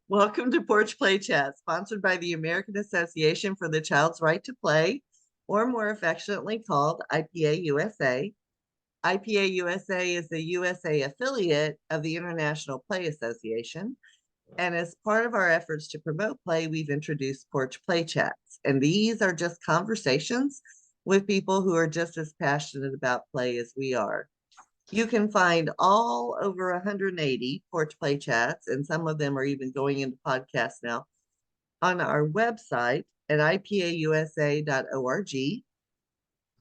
Welcome to Porch Play Chats, sponsored by the American Association for the Child's Right to Play, or more affectionately called IPA USA. IPA USA is the USA affiliate of the International Play Association. And as part of our efforts to promote play, we've introduced Porch Play Chats. And these are just conversations with people who are just as passionate about play as we are. You can find all over 180 Porch Play Chats, and some of them are even going into podcasts now, on our website at ipausa.org.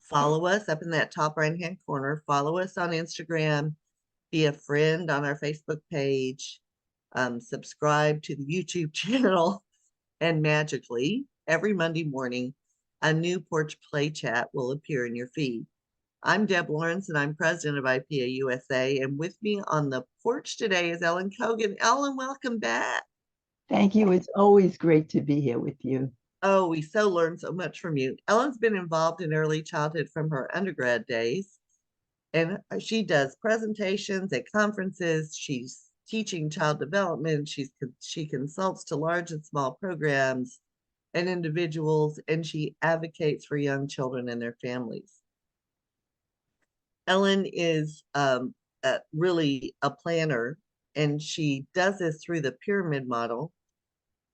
Follow us up in that top right-hand corner. Follow us on Instagram. Be a friend on our Facebook page. Subscribe to the YouTube channel. And magically, every Monday morning, a new Porch Play Chat will appear in your feed. I'm Deb Lawrence, and I'm president of IPA USA. And with me on the porch today is Ellen Cogan. Ellen, welcome back. Thank you. It's always great to be here with you. Oh, we so learned so much from you. Ellen's been involved in early childhood from her undergrad days, and she does presentations at conferences. She's teaching child development. She consults to large and small programs and individuals, and she advocates for young children and their families. Ellen is really a planner, and she does this through the pyramid model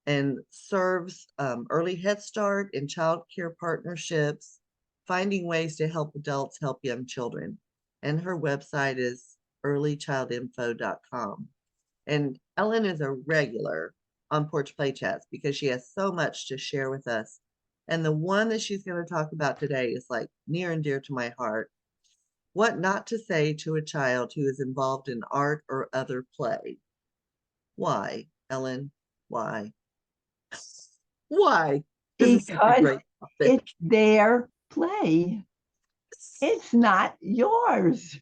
and serves early Head Start and child care partnerships, finding ways to help adults help young children. And her website is earlychildinfo.com. And Ellen is a regular on Porch Play Chats because she has so much to share with us. And the one that she's going to talk about today is like near and dear to my heart. What not to say to a child who is involved in art or other play. Why, Ellen? Why? Why? This because it's their play. It's not yours.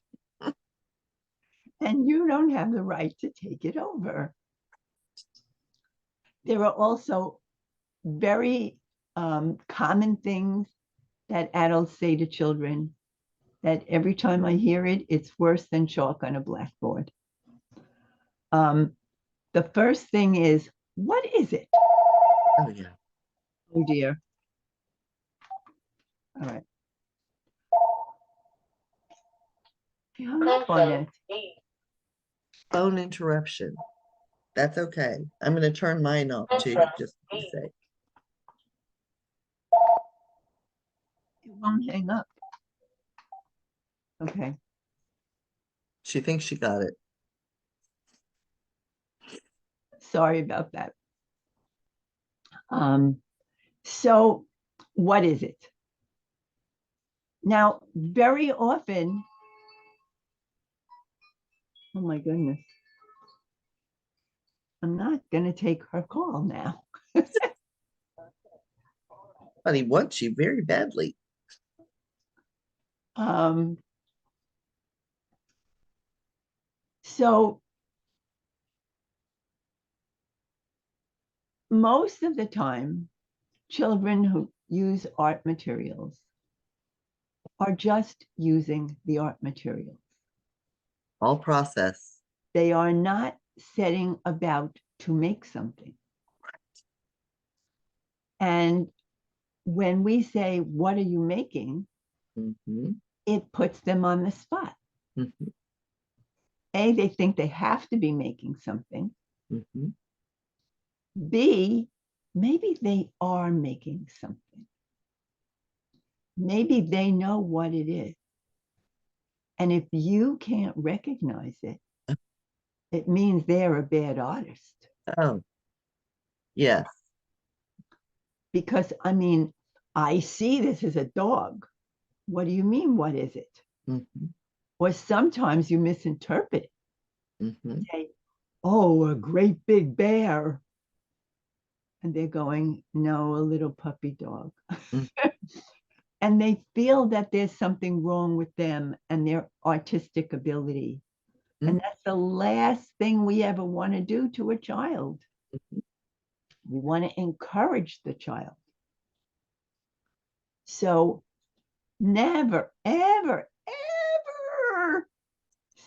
And you don't have the right to take it over. There are also very common things that adults say to children that every time I hear it, it's worse than chalk on a blackboard. The first thing is, what is it? Oh, yeah. Oh, dear. All right. You hung up on it. Phone interruption. That's okay. I'm going to turn mine off too, just to be safe. It won't hang up. Okay. She thinks she got it. Sorry about that. So what is it? Now, very often, oh my goodness, I'm not going to take her call now. But he wants you very badly. So most of the time, children who use art materials are just using the art materials. All process. They are not setting about to make something. And when we say, what are you making? Mm-hmm. It puts them on the spot. Mm-hmm. A, they think they have to be making something. Mm-hmm. B, maybe they are making something. Maybe they know what it is. And if you can't recognize it, it means they're a bad artist. Oh, yes. Because, I mean, I see this as a dog. What do you mean, what is it? Mm-hmm. Or sometimes you misinterpret it. Mm-hmm. Say, oh, a great big bear. And they're going, no, a little puppy dog. Mm-hmm. And they feel that there's something wrong with them and their artistic ability. Mm-hmm. And that's the last thing we ever want to do to a child. Mm-hmm. We want to encourage the child. So never, ever, ever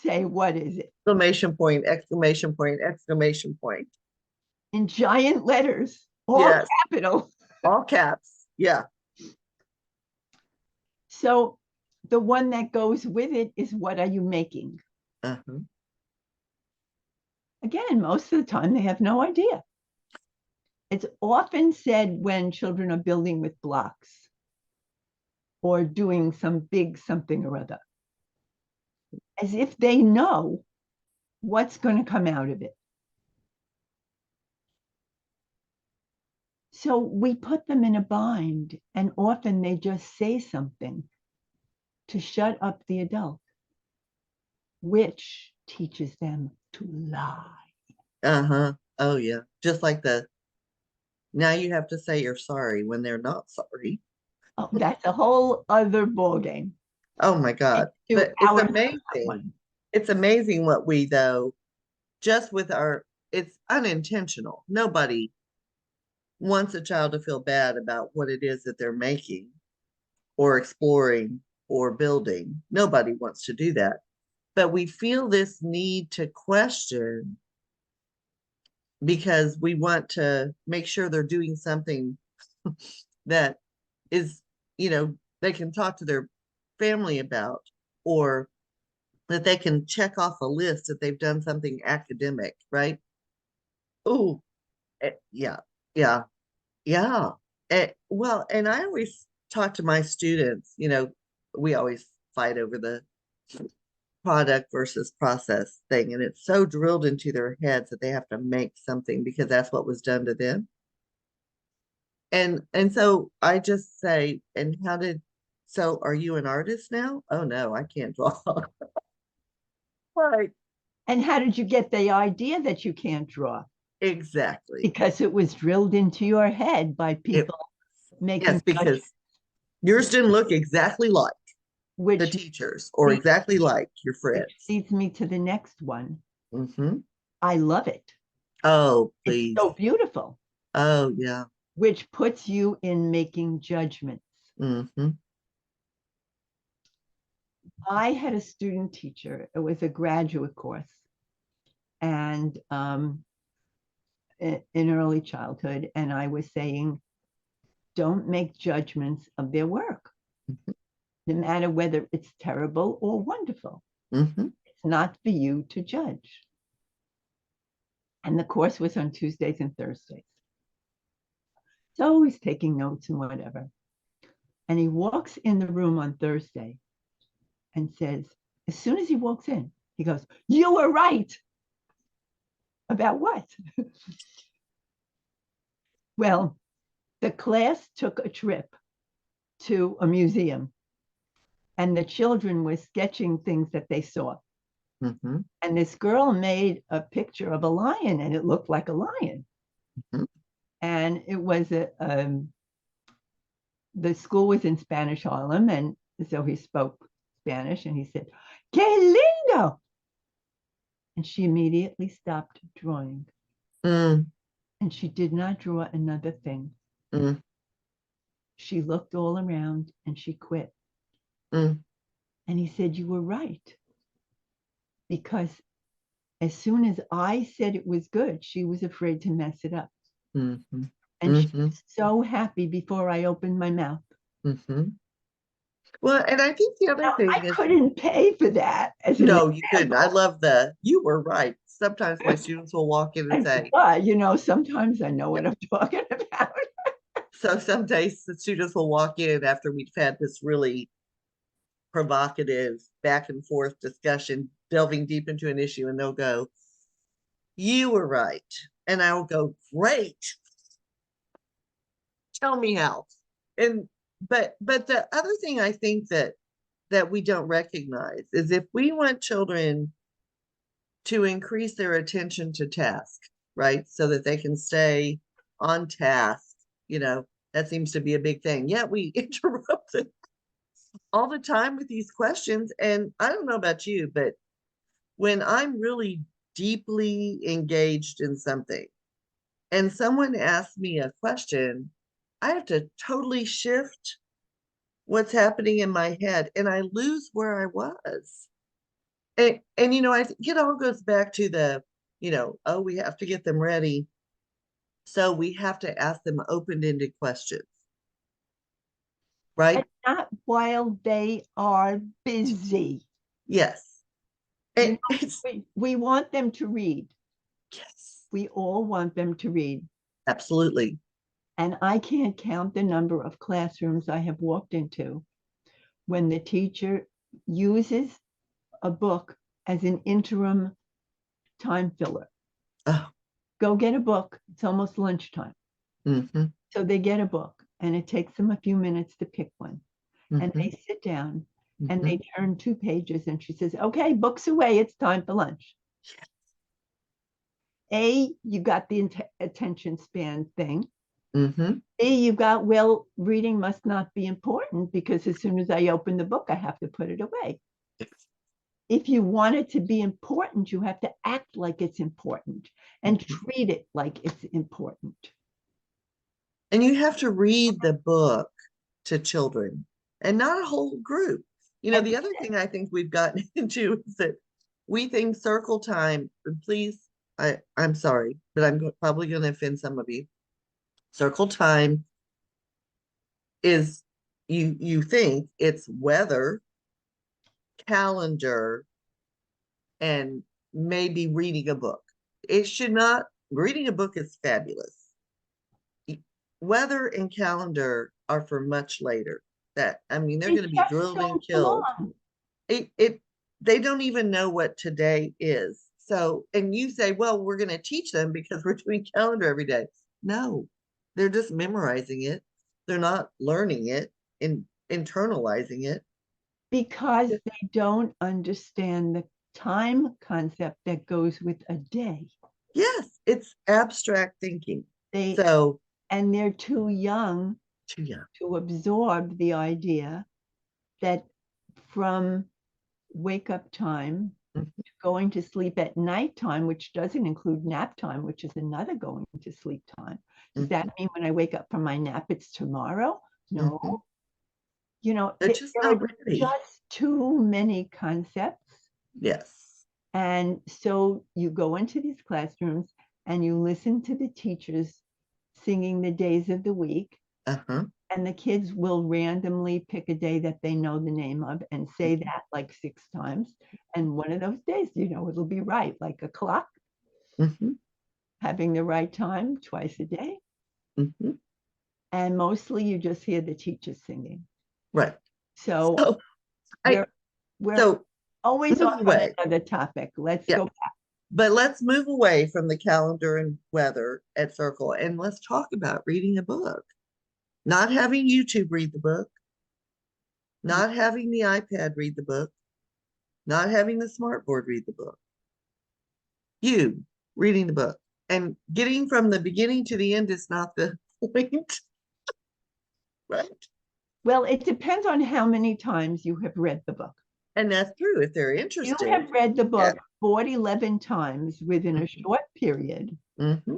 say, what is it? Exclamation point, exclamation point, exclamation point. in giant letters, all Yes, capital. all caps. Yeah. So the one that goes with it is, what are you making? Uh-huh. Again, most of the time they have no idea. It's often said when children are building with blocks or doing some big something or other, as if they know what's going to come out of it. So we put them in a bind, and often they just say something to shut up the adult, which teaches them to lie. Uh-huh. Oh, yeah. Just like now you have to say you're sorry when they're not sorry. Oh, that's a whole other ballgame. Oh my God. But it's amazing. One. It's amazing what we, though, just with it's unintentional. Nobody wants a child to feel bad about what it is that they're making or exploring or building. Nobody wants to do that. But we feel this need to question because we want to make sure they're doing something that is, they can talk to their family about, or that they can check off a list that they've done something academic, right? Oh, yeah, yeah, yeah. Well, and I always talk to my students, we always fight over the product versus process thing. And it's so drilled into their heads that they have to make something because that's what was done to them. And so I just say, and so are you an artist now? Oh no, I can't draw. Right. And how did you get the idea that you can't draw? Exactly. Because it was drilled into your head by people making yes, because yours didn't look exactly like the teachers or exactly like your friends. Which leads me to the next one. Mm-hmm. I love it. Oh, please. It's so beautiful. Oh, yeah. Which puts you in making judgments. Mm-hmm. I had a student teacher. It was a graduate course. And in early childhood. And I was saying, don't make judgments of their work, no matter whether it's terrible or wonderful. Mm-hmm. It's not for you to judge. And the course was on Tuesdays and Thursdays. So he's taking notes and whatever. And he walks in the room on Thursday and says, as soon as he walks in, he goes, you were right. About what? Well, the class took a trip to a museum, and the children were sketching things that they saw. Mm-hmm. And this girl made a picture of a lion, and it looked like a lion. Mm-hmm. And it was the school was in Spanish Harlem, and so he spoke Spanish, and he said, "Que lindo!" And she immediately stopped drawing. Mm. And she did not draw another thing. Mm. She looked all around and she quit. Mm. And he said, you were right. Because as soon as I said it was good, she was afraid to mess it up. Mm-hmm. And she was so happy before I opened my mouth. Mm-hmm. Well, and I think the other thing I couldn't pay for that. No, you couldn't. I love you were right. Sometimes my students will walk in and say, sometimes I know what I'm talking about. So some days the students will walk in after we've had this really provocative back and forth discussion, delving deep into an issue, and they'll go, you were right. And I will go, great. Tell me how. But the other thing I think that we don't recognize is if we want children to increase their attention to task, right? So that they can stay on task, that seems to be a big thing. Yeah, we interrupt them all the time with these questions. And I don't know about you, but when I'm really deeply engaged in something and someone asks me a question, I have to totally shift what's happening in my head and I lose where I was. And I think it all goes back to oh, we have to get them ready So we have to ask them open-ended questions, right? And not while they are busy. Yes. You know, It's we want them to read. yes, We all want them to read. absolutely. And I can't count the number of classrooms I have walked into when the teacher uses a book as an interim time filler. Oh, Go get a book. It's almost lunchtime. mm-hmm, So they get a book and it takes them a few minutes to pick one. And mm-hmm, they sit down and mm-hmm. they turn 2 pages and she says, okay, books away. It's time for lunch. A, you got the attention span thing. Mm-hmm. B, you got, well, reading must not be important because as soon as I open the book, I have to put it away. If you want it to be important, you have to act like it's important and treat it like it's important. And you have to read the book to children and not a whole group. You know, the other thing I think we've gotten into is that we think circle time, and please, I'm sorry, but I'm probably going to offend some of you. Circle time is you think it's weather, calendar, and maybe reading a book. It should not, reading a book is fabulous. Weather and calendar are for much later. That, I mean, they're going to be drilled and killed. It they don't even know what today is. So, and you say, well, we're going to teach them because we're doing calendar every day. No, they're just memorizing it. They're not learning it and internalizing it. Because they don't understand the time concept that goes with a day. Yes, it's abstract thinking. They So, and they're too young yeah. to absorb the idea that from wake up time Mhm, to going to sleep at nighttime, which doesn't include nap time, which is another going to sleep time. Does that mean when I wake up from my nap, it's tomorrow? No. mhm. You know, They're there just are not ready. just too many concepts. Yes. And so you go into these classrooms and you listen to the teachers singing the days of the week. Uh-huh. And the kids will randomly pick a day that they know the name of and say Mm-hmm. that like 6 times. And one of those days, you know, it'll be right, like a clock, Mm-hmm. having the right time twice a day. Mm-hmm. And mostly you just hear the teachers singing. Right. So So I we're so always move off on away. another topic. Let's Yeah. go back. But let's move away from the calendar and weather at Circle and let's talk about reading a book. Not having YouTube read the book, not having the iPad read the book, not having the smartboard read the book. You reading the book and getting from the beginning to the end is not the point, right? Well, it depends on how many times you have read the book. And that's true if they're You interested. have read the Yeah. book 11 times within a short period. Mm-hmm.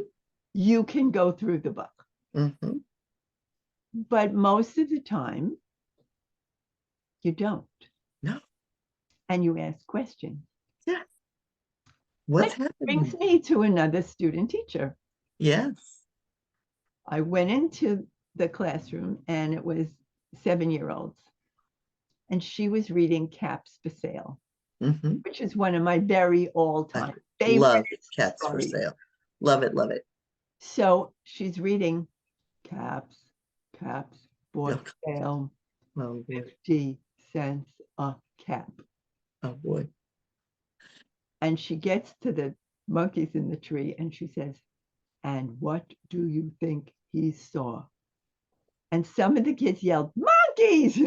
You can go through the book. Mm-hmm. But most of the time, you don't. No. And you ask questions. Yeah. What's Which brings happening? me to another student teacher. Yes. I went into the classroom and it was 7-year-olds. And she was reading Caps for Sale, Mm-hmm. which is one of my very all-time favorite Love Cats for stories. Sale. Love it, love it. So she's reading Caps, for Oh, sale, oh boy. 50 cents a cap. Oh boy. And she gets to the monkeys in the tree and she says, and what do you think he saw? And some of the kids yelled, monkeys!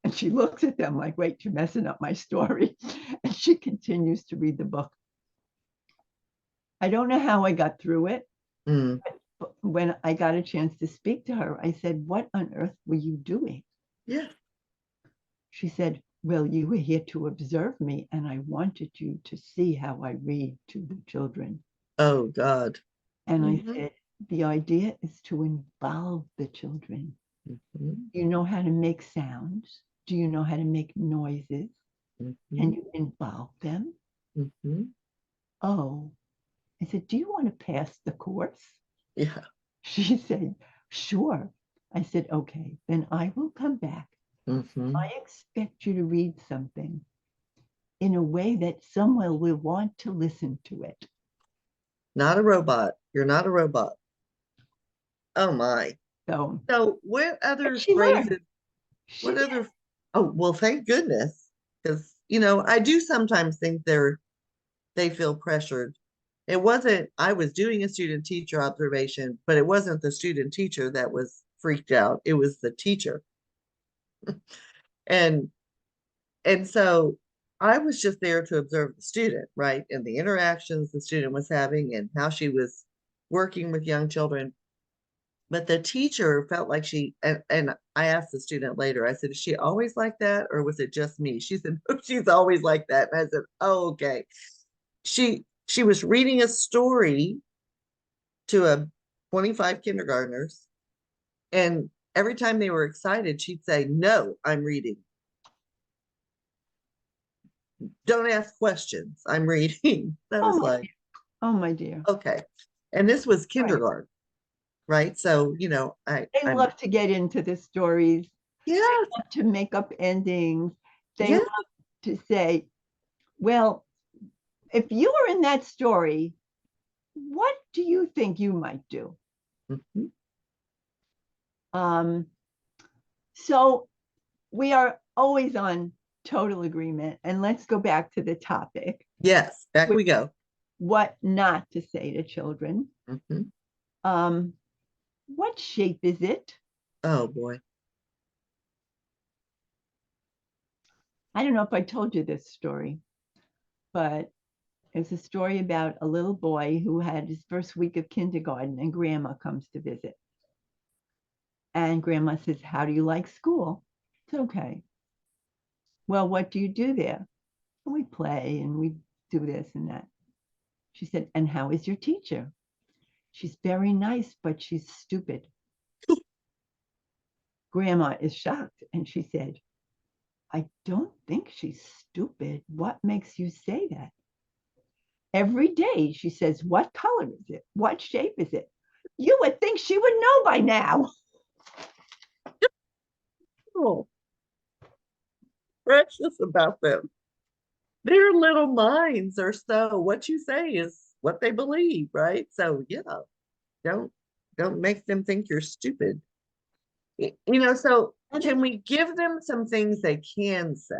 And she looks at them like, wait, you're messing up my story. And she continues to read the book. I don't know how I got through it. Mm. But when I got a chance to speak to her, I said, what on earth were you doing? Yeah. She said, well, you were here to observe me, and I wanted you to see how I read to the children. Oh God. And Mm-hmm. I said, the idea is to involve the children. Mm-hmm. You know how to make sounds? Do you know how to make noises? Mm-hmm. Can you involve them? Mm-hmm. Oh, I said, do you want to pass the course? Yeah. She said, sure. I said, okay, then I will come back. I expect you to read something in a way that someone will want to listen to it. Not a robot. You're not a robot. Oh my. So, So what and other she learned. phrases, She what did. other, oh, well, thank goodness. Because, I do sometimes think they feel pressured. It wasn't, I was doing a student teacher observation, but it wasn't the student teacher that was freaked out. It was the teacher. And so I was just there to observe the student, right? And the interactions the student was having and how she was working with young children. But the teacher felt like and I asked the student later, I said, is she always like that? Or was it just me? She said, no, she's always like that. And I said, oh, okay. She was reading a story to a 25 kindergartners. And every time they were excited, she'd say, no, I'm reading. Don't ask questions. I'm reading. That Oh was my like, dear. Oh my dear. okay. And this was Right. kindergarten, right? So, They I'm, love to get into the stories. They yes, love to make up endings. They yes. love to say, well, if you were in that story, what do you think you might do? Mhm. Um, so we are always on total agreement. And let's go back to the topic, Yes, back which we go. what not to say to children. Mhm. Um, what shape is it? Oh boy. I don't know if I told you this story, but it's a story about a little boy who had his first week of kindergarten and grandma comes to visit. And grandma says, how do you like school? It's okay. Well, what do you do there? And we play and we do this and that. She said, and how is your teacher? She's very nice, but she's stupid. Grandma is shocked and she said, I don't think she's stupid. What makes you say that? Every day she says, what color is it? What shape is it? You would think she would know by now. Oh, precious about them. Their little minds are so what you say is what they believe, right? So yeah, don't don't make them think you're stupid. So can we give them some things they can say?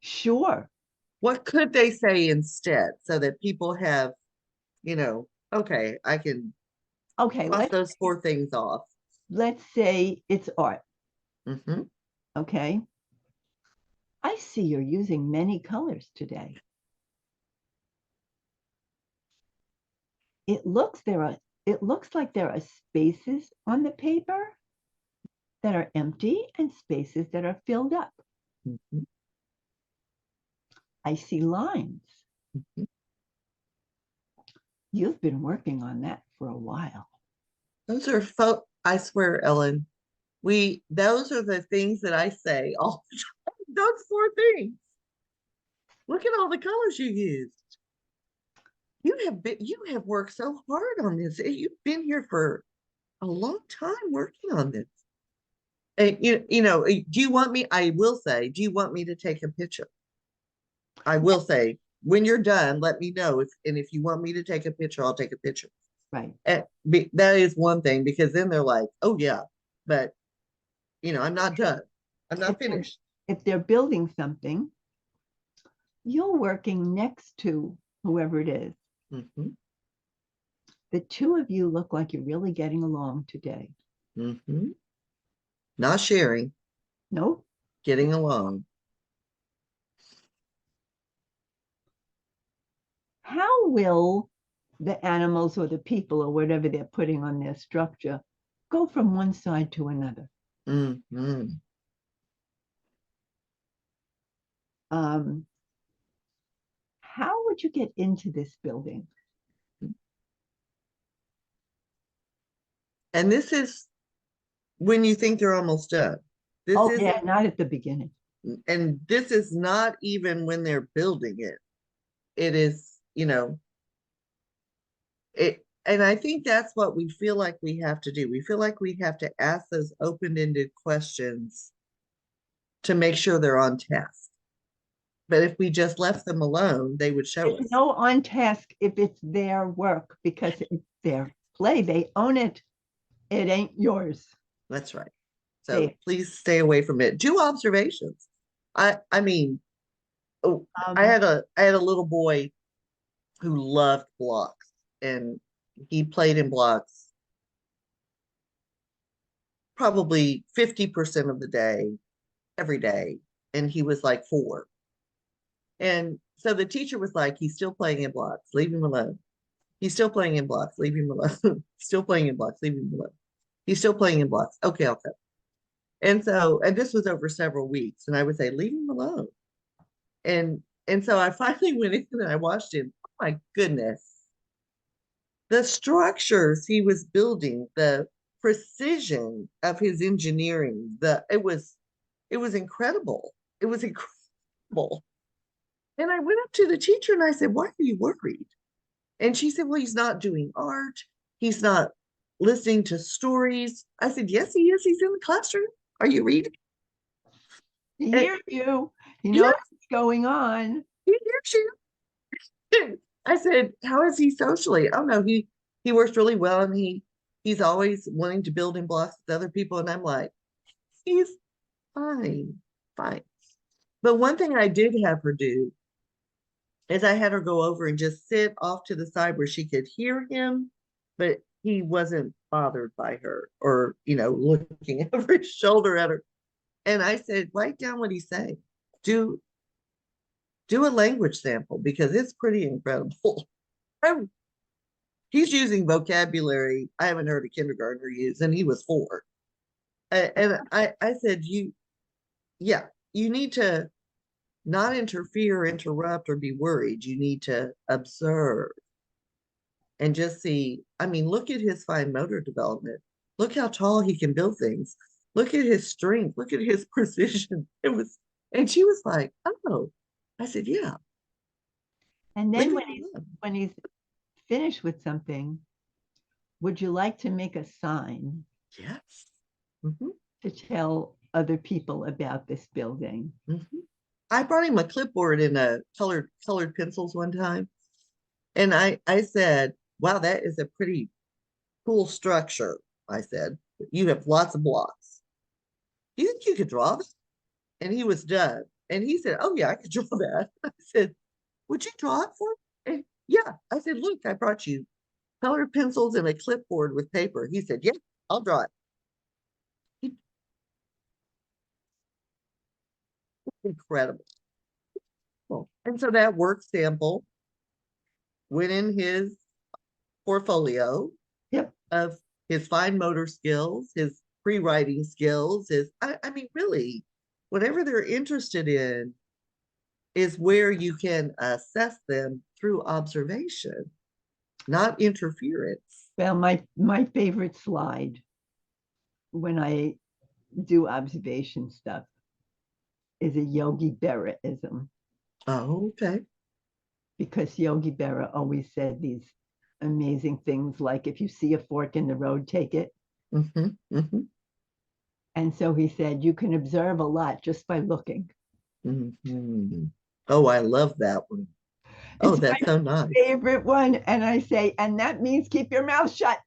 Sure. What could they say instead so that people have, okay, I can Okay, cross those four things off. let's say it's art. Mm-hmm. Okay. I see you're using many colors today. It looks there are it looks like there are spaces on the paper that are empty and spaces that are filled up. Mm-hmm. I see lines. Mm-hmm. You've been working on that for a while. Those are I swear, Ellen, those are the things that I say all the time. Those four things. Look at all the colors you used. You have worked so hard on this. You've been here for a long time working on this. And do you want me? I will say, do you want me to take a picture? I will say, when you're done, let me know. If you want me to take a picture, I'll take a picture. Right. And that is one thing because then they're like, oh yeah, but I'm not done. I'm not finished. If they're building something, you're working next to whoever it is. Mm-hmm. The two of you look like you're really getting along today. Mm-hmm. Not sharing, Nope. getting along. How will the animals or the people or whatever they're putting on their structure go from one side to another? Mm-hmm. Um, how would you get into this building? And this is when you think they're almost done. This Oh, isn't, yeah, not at the beginning. and this is not even when they're building it. It is, it and I think that's what we feel like we have to do. We feel like we have to ask those open-ended questions to make sure they're on task. But if we just left them alone, they would show There's us. no on task if it's their work because it's their play. They own it. It ain't yours. That's right. So They, please stay away from it. Do observations. I mean, oh, um, I had a little boy who loved blocks, and he played in blocks probably 50% of the day, every day. And he was like 4. And so the teacher was like, he's still playing in blocks, leave him alone. He's still playing in blocks, leave him alone. Still playing in blocks, leave him alone. He's still playing in blocks. Okay, I'll cut. And so, and this was over several weeks. And I would say, leave him alone. And so I finally went in and I watched him. Oh my goodness. The structures he was building, the precision of his engineering, it was incredible. It was incredible. And I went up to the teacher and I said, why are you worried? And she said, well, he's not doing art. He's not listening to stories. I said, yes, he is. He's in the classroom. Are you reading? he And, hears you. He yeah, knows what's going on. he hears you. I said, how is he socially? Oh no, he works really well, and he's always wanting to build in blocks with other people. And I'm like, he's fine, fine. But one thing I did have her do is I had her go over and just sit off to the side where she could hear him, but he wasn't bothered by her or, looking over his shoulder at her. And I said, write down what he's saying. Do do a language sample because it's pretty incredible. He's using vocabulary I haven't heard a kindergartner use, and he was 4. And I said, yeah, you need to not interfere, interrupt, or be worried. You need to observe and just see. I mean, look at his fine motor development. Look how tall he can build things. Look at his strength. Look at his precision. And she was like, oh. I said, yeah, And leave then him alone. when he's finished with something, would you like to make a sign Yes. Mm-hmm. to tell other people about this building? Mm-hmm. I brought him a clipboard and a colored pencils one time. And I said, wow, that is a pretty cool structure. I said, you have lots of blocks. Do you think you could draw this? And he was done. And he said, oh, yeah, I could draw that. I said, would you draw it for me? And yeah. I said, look, I brought you colored pencils and a clipboard with paper. He said, yeah, I'll draw it. Incredible. And so that work sample went in his portfolio Yep. of his fine motor skills, his pre-writing skills, I mean, really, whatever they're interested in is where you can assess them through observation, not interference. Well, my favorite slide when I do observation stuff is a Yogi Berraism, Oh, okay. because Yogi Berra always said these amazing things like, if you see a fork in the road, take it. Mm-hmm, mm-hmm, And so he said, you can observe a lot just by looking. mm-hmm. Oh, I love that one. Oh, It's that's my so nice. favorite one. And I say, and that means keep your mouth shut.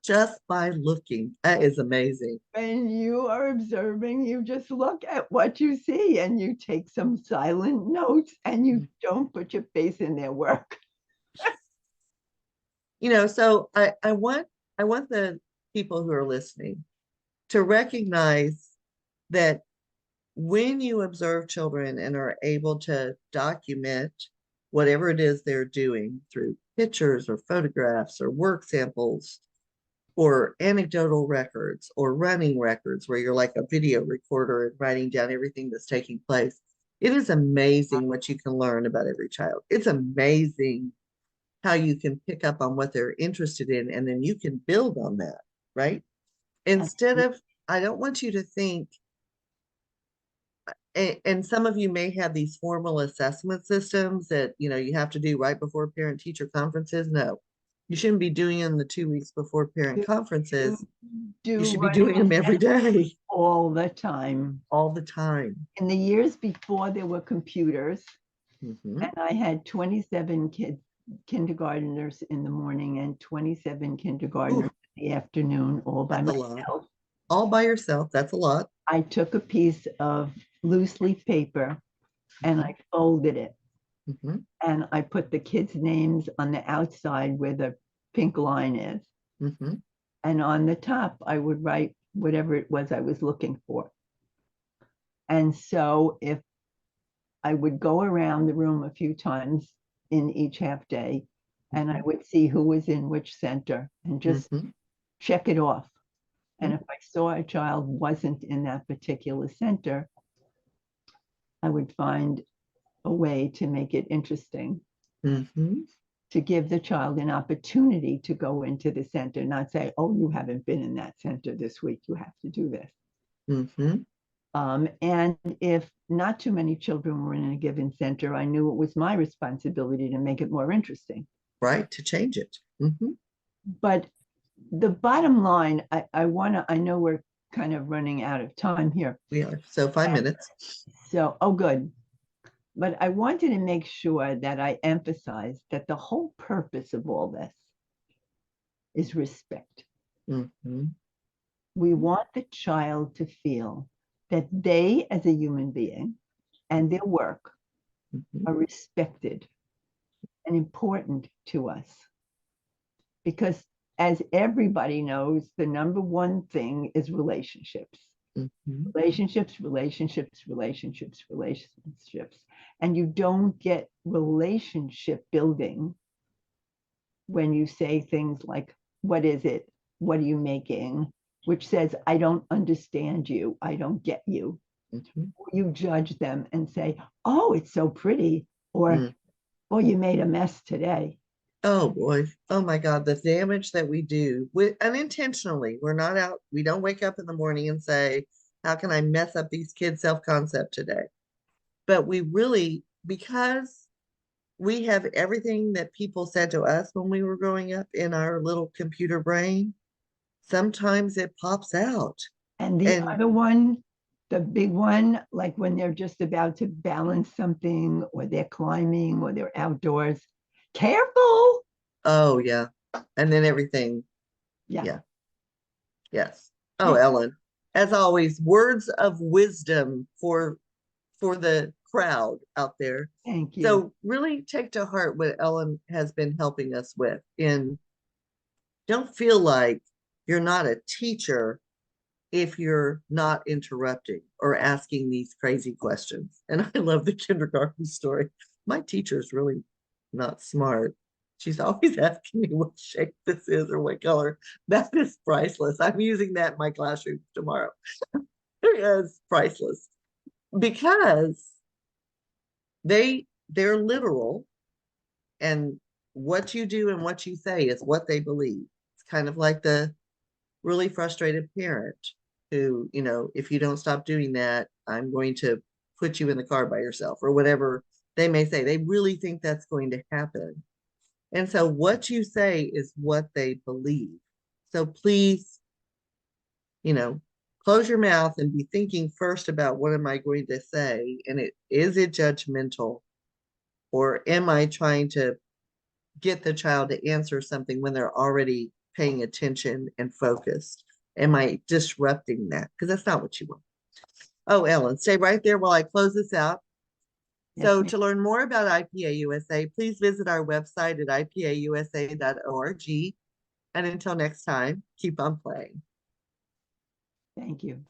Just by looking. That is amazing. When you are observing, you just look at what you see and you take some silent notes and you don't put your face in their work. So I want the people who are listening to recognize that when you observe children and are able to document whatever it is they're doing through pictures or photographs or work samples or anecdotal records or running records where you're like a video recorder and writing down everything that's taking place, it is amazing what you can learn about every child. It's amazing how you can pick up on what they're interested in and then you can build on that, right? Instead of, I don't want you to think, and some of you may have these formal assessment systems that you have to do right before parent teacher conferences. No, You shouldn't be doing them the 2 weeks before parent conferences. You should be running doing them every day. all the time. All the time. In the years before there were computers, Mhm. and I had 27 kindergartners in the morning and 27 kindergartners in the afternoon, all by That's a lot. myself. All by yourself. That's a lot. I took a piece of loose leaf paper and I folded it. Mhm. And I put the kids' names on the outside where the pink line is. Mhm. And on the top, I would write whatever it was I was looking for. And so if I would go around the room a few times in each half day, and I would see who was in which center and just Mhm. check it off. And if I saw a child wasn't in that particular center, I would find a way to make it interesting, Mhm. to give the child an opportunity to go into the center, not say, oh, you haven't been in that center this week, you have to do this. Mhm. And if not too many children were in a given center, I knew it was my responsibility to make it more interesting. Right, to change it. Mhm. But the bottom line, I know we're kind of running out of time here. We are. So 5 minutes. So, oh, good. But I wanted to make sure that I emphasize that the whole purpose of all this is respect. Mhm. We want the child to feel that they, as a human being, and their work Mhm. are respected and important to us. Because as everybody knows, the number one thing is relationships. Mhm. Relationships, relationships, relationships, relationships. And you don't get relationship building when you say things like, what is it? What are you making? Which says, I don't understand you. I don't get you. Mhm. You judge them and say, oh, it's so pretty. Or, oh, you made a mess today. Oh boy. Oh my God. The damage that we do with unintentionally. We're not out. We don't wake up in the morning and say, how can I mess up these kids' self-concept today? But we really, because we have everything that people said to us when we were growing up in our little computer brain, sometimes it pops out. And the And other one, the big one, like when they're just about to balance something or they're climbing or they're outdoors, careful. oh yeah. And then everything. Yeah. Yeah. Yes. Oh, Ellen, as always, words of wisdom for the crowd out there. Thank you. So really take to heart what Ellen has been helping us with in don't feel like you're not a teacher if you're not interrupting or asking these crazy questions. And I love the kindergarten story. My teacher is really not smart. She's always asking me what shape this is or what color. That is priceless. I'm using that in my classroom tomorrow. It is priceless because they're literal, and what you do and what you say is what they believe. It's kind of like the really frustrated parent who, if you don't stop doing that, I'm going to put you in the car by yourself or whatever they may say. They really think that's going to happen. And so what you say is what they believe. So please, close your mouth and be thinking first about what am I going to say? And is it judgmental? Or am I trying to get the child to answer something when they're already paying attention and focused? Am I disrupting that? Because that's not what you want. Oh, Ellen, stay right there while I close this out. Yes, So ma'am. to learn more about IPA USA, please visit our website at ipausa.org. And until next time, keep on playing. Thank you.